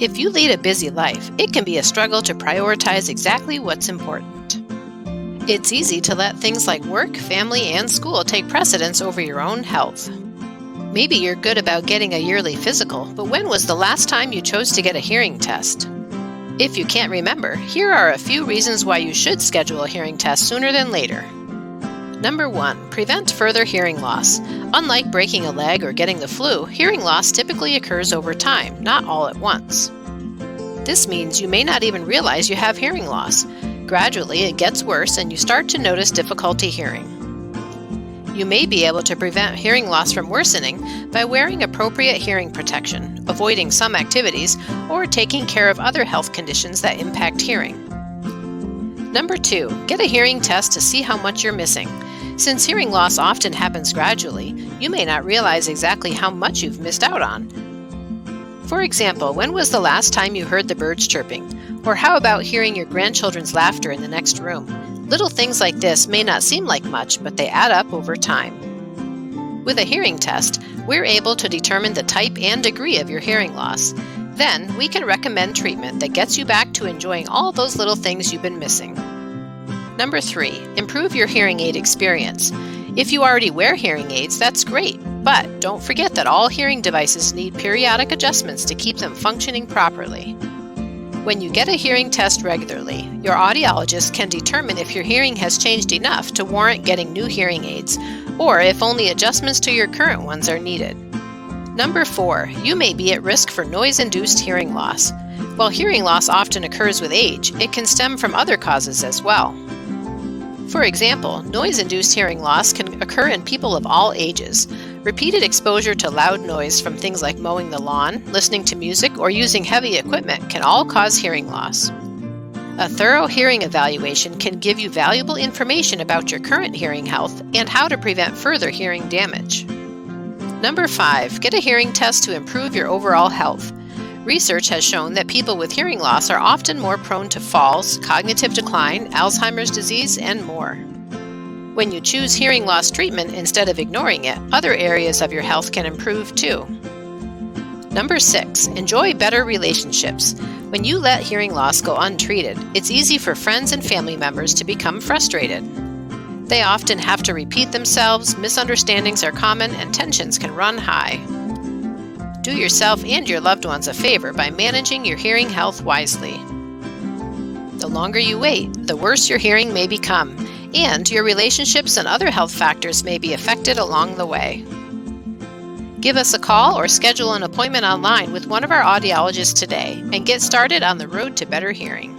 If you lead a busy life, it can be a struggle to prioritize exactly what's important. It's easy to let things like work, family, and school take precedence over your own health. Maybe you're good about getting a yearly physical, but when was the last time you chose to get a hearing test? If you can't remember, here are a few reasons why you should schedule a hearing test sooner than later. Number 1. Prevent further hearing loss. Unlike breaking a leg or getting the flu, hearing loss typically occurs over time, not all at once. This means you may not even realize you have hearing loss. Gradually, it gets worse and you start to notice difficulty hearing. You may be able to prevent hearing loss from worsening by wearing appropriate hearing protection, avoiding some activities, or taking care of other health conditions that impact hearing. Number 2, get a hearing test to see how much you're missing. Since hearing loss often happens gradually, you may not realize exactly how much you've missed out on. For example, when was the last time you heard the birds chirping? Or how about hearing your grandchildren's laughter in the next room? Little things like this may not seem like much, but they add up over time. With a hearing test, we're able to determine the type and degree of your hearing loss. Then, we can recommend treatment that gets you back to enjoying all those little things you've been missing. Number 3, improve your hearing aid experience. If you already wear hearing aids, that's great, but don't forget that all hearing devices need periodic adjustments to keep them functioning properly. When you get a hearing test regularly, your audiologist can determine if your hearing has changed enough to warrant getting new hearing aids, or if only adjustments to your current ones are needed. Number 4, you may be at risk for noise-induced hearing loss. While hearing loss often occurs with age, it can stem from other causes as well. For example, noise-induced hearing loss can occur in people of all ages. Repeated exposure to loud noise from things like mowing the lawn, listening to music, or using heavy equipment can all cause hearing loss. A thorough hearing evaluation can give you valuable information about your current hearing health and how to prevent further hearing damage. Number 5, get a hearing test to improve your overall health. Research has shown that people with hearing loss are often more prone to falls, cognitive decline, Alzheimer's disease, and more. When you choose hearing loss treatment instead of ignoring it, other areas of your health can improve too. Number 6, enjoy better relationships. When you let hearing loss go untreated, it's easy for friends and family members to become frustrated. They often have to repeat themselves, misunderstandings are common, and tensions can run high. Do yourself and your loved ones a favor by managing your hearing health wisely. The longer you wait, the worse your hearing may become, and your relationships and other health factors may be affected along the way. Give us a call or schedule an appointment online with one of our audiologists today and get started on the road to better hearing.